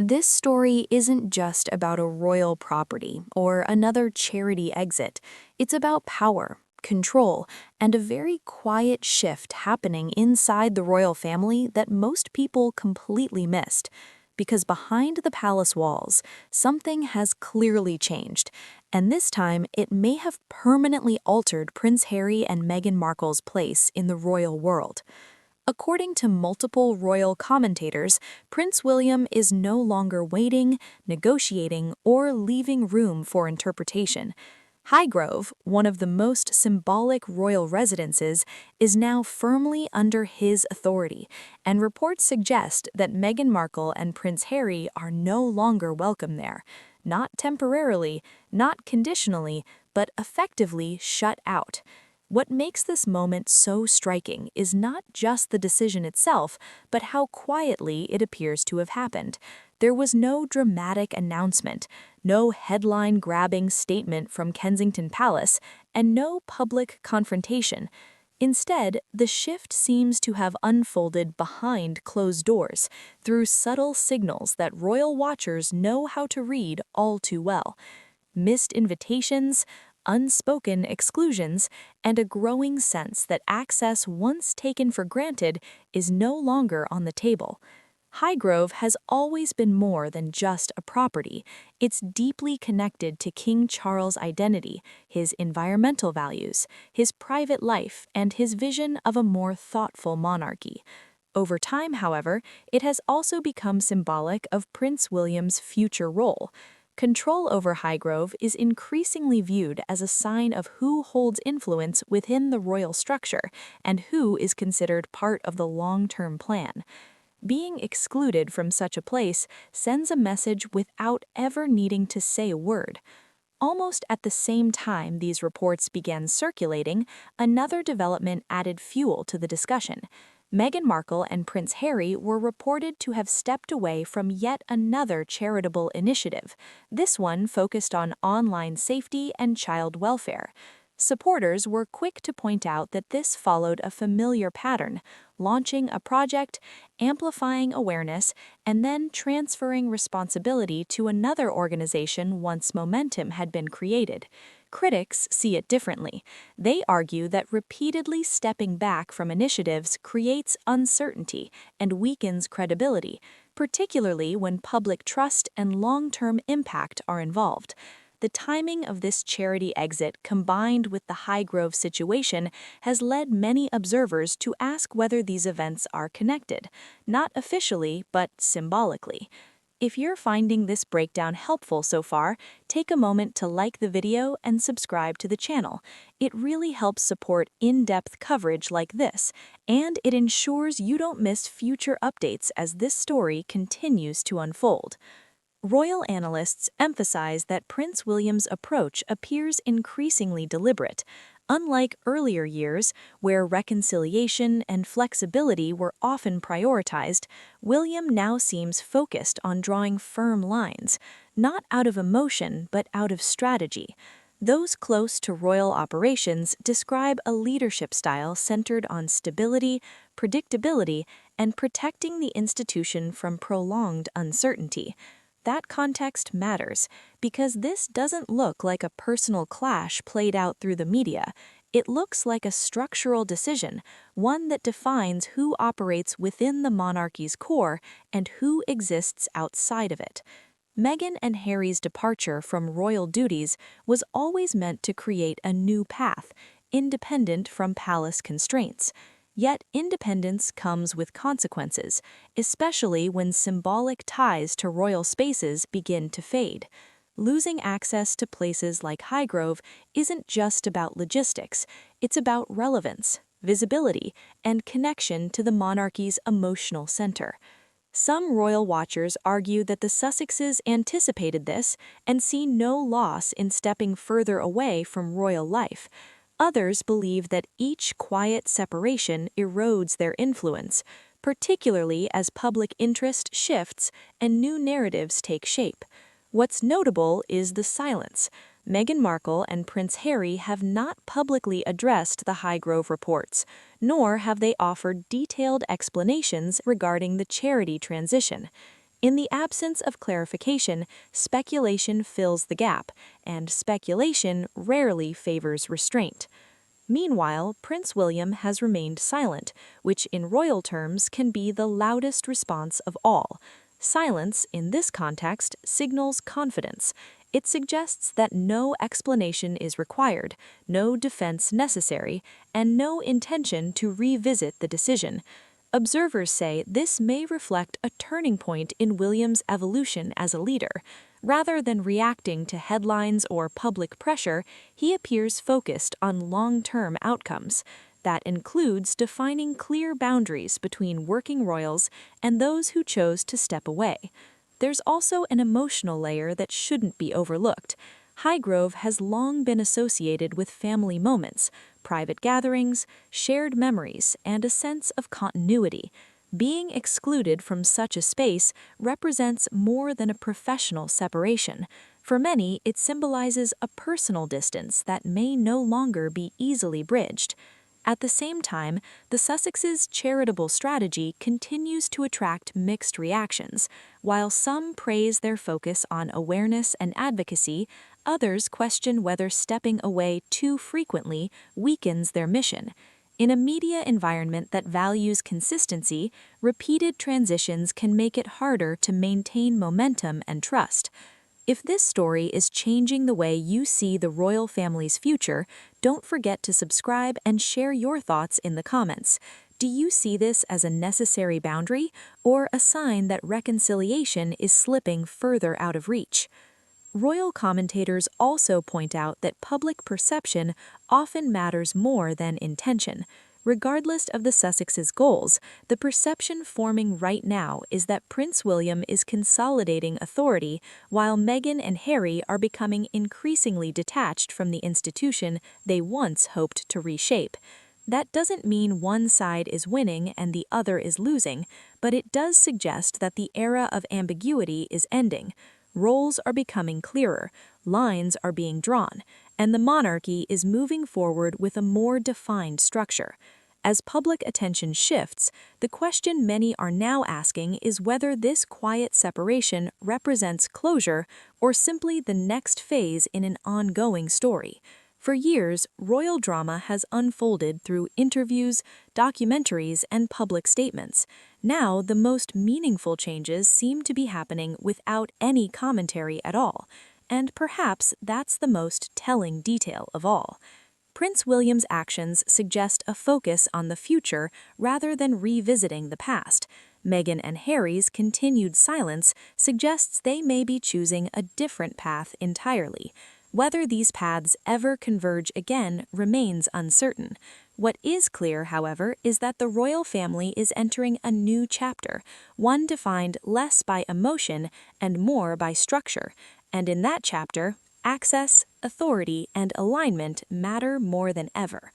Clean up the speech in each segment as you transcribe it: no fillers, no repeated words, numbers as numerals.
This story isn't just about a royal property or another charity exit. It's about power, control, and a very quiet shift happening inside the royal family that most people completely missed. Because behind the palace walls, something has clearly changed, and this time it may have permanently altered Prince Harry and Meghan Markle's place in the royal world. According to multiple royal commentators, Prince William is no longer waiting, negotiating, or leaving room for interpretation. Highgrove, one of the most symbolic royal residences, is now firmly under his authority, and reports suggest that Meghan Markle and Prince Harry are no longer welcome there. Not temporarily, not conditionally, but effectively shut out. What makes this moment so striking is not just the decision itself, but how quietly it appears to have happened. There was no dramatic announcement, no headline-grabbing statement from Kensington Palace, and no public confrontation. Instead, the shift seems to have unfolded behind closed doors, through subtle signals that royal watchers know how to read all too well. Missed invitations, unspoken exclusions, and a growing sense that access once taken for granted is no longer on the table. Highgrove has always been more than just a property. It's deeply connected to King Charles' identity, his environmental values, his private life, and his vision of a more thoughtful monarchy. Over time, however, it has also become symbolic of Prince William's future role. Control over Highgrove is increasingly viewed as a sign of who holds influence within the royal structure and who is considered part of the long-term plan. Being excluded from such a place sends a message without ever needing to say a word. Almost at the same time these reports began circulating, another development added fuel to the discussion. Meghan Markle and Prince Harry were reported to have stepped away from yet another charitable initiative, this one focused on online safety and child welfare. Supporters were quick to point out that this followed a familiar pattern: launching a project, amplifying awareness, and then transferring responsibility to another organization once momentum had been created. Critics see it differently. They argue that repeatedly stepping back from initiatives creates uncertainty and weakens credibility, particularly when public trust and long-term impact are involved. The timing of this charity exit combined with the Highgrove situation has led many observers to ask whether these events are connected, not officially but symbolically. If you're finding this breakdown helpful so far, take a moment to like the video and subscribe to the channel. It really helps support in-depth coverage like this, and it ensures you don't miss future updates as this story continues to unfold. Royal analysts emphasize that Prince William's approach appears increasingly deliberate. Unlike earlier years, where reconciliation and flexibility were often prioritized, William now seems focused on drawing firm lines, not out of emotion but out of strategy. Those close to royal operations describe a leadership style centered on stability, predictability, and protecting the institution from prolonged uncertainty. That context matters, because this doesn't look like a personal clash played out through the media. It looks like a structural decision, one that defines who operates within the monarchy's core and who exists outside of it. Meghan and Harry's departure from royal duties was always meant to create a new path, independent from palace constraints. Yet independence comes with consequences, especially when symbolic ties to royal spaces begin to fade. Losing access to places like Highgrove isn't just about logistics, it's about relevance, visibility, and connection to the monarchy's emotional center. Some royal watchers argue that the Sussexes anticipated this and see no loss in stepping further away from royal life. Others believe that each quiet separation erodes their influence, particularly as public interest shifts and new narratives take shape. What's notable is the silence. Meghan Markle and Prince Harry have not publicly addressed the Highgrove reports, nor have they offered detailed explanations regarding the charity transition. In the absence of clarification, speculation fills the gap, and speculation rarely favors restraint. Meanwhile, Prince William has remained silent, which in royal terms can be the loudest response of all. Silence, in this context, signals confidence. It suggests that no explanation is required, no defense necessary, and no intention to revisit the decision. Observers say this may reflect a turning point in William's evolution as a leader. Rather than reacting to headlines or public pressure, he appears focused on long-term outcomes. That includes defining clear boundaries between working royals and those who chose to step away. There's also an emotional layer that shouldn't be overlooked. Highgrove has long been associated with family moments, private gatherings, shared memories, and a sense of continuity. Being excluded from such a space represents more than a professional separation. For many, it symbolizes a personal distance that may no longer be easily bridged. At the same time, the Sussexes' charitable strategy continues to attract mixed reactions. While some praise their focus on awareness and advocacy, others question whether stepping away too frequently weakens their mission. In a media environment that values consistency, repeated transitions can make it harder to maintain momentum and trust. If this story is changing the way you see the royal family's future, don't forget to subscribe and share your thoughts in the comments. Do you see this as a necessary boundary or a sign that reconciliation is slipping further out of reach? Royal commentators also point out that public perception often matters more than intention. Regardless of the Sussexes' goals, the perception forming right now is that Prince William is consolidating authority while Meghan and Harry are becoming increasingly detached from the institution they once hoped to reshape. That doesn't mean one side is winning and the other is losing, but it does suggest that the era of ambiguity is ending. Roles are becoming clearer, lines are being drawn, and the monarchy is moving forward with a more defined structure. As public attention shifts, the question many are now asking is whether this quiet separation represents closure or simply the next phase in an ongoing story. For years, royal drama has unfolded through interviews, documentaries, and public statements. Now, the most meaningful changes seem to be happening without any commentary at all, and perhaps that's the most telling detail of all. Prince William's actions suggest a focus on the future rather than revisiting the past. Meghan and Harry's continued silence suggests they may be choosing a different path entirely. Whether these paths ever converge again remains uncertain. What is clear, however, is that the royal family is entering a new chapter, one defined less by emotion and more by structure. And in that chapter, access, authority, and alignment matter more than ever.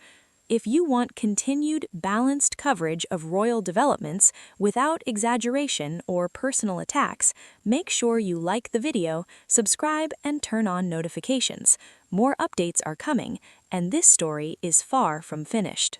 If you want continued, balanced coverage of royal developments without exaggeration or personal attacks, make sure you like the video, subscribe, and turn on notifications. More updates are coming, and this story is far from finished.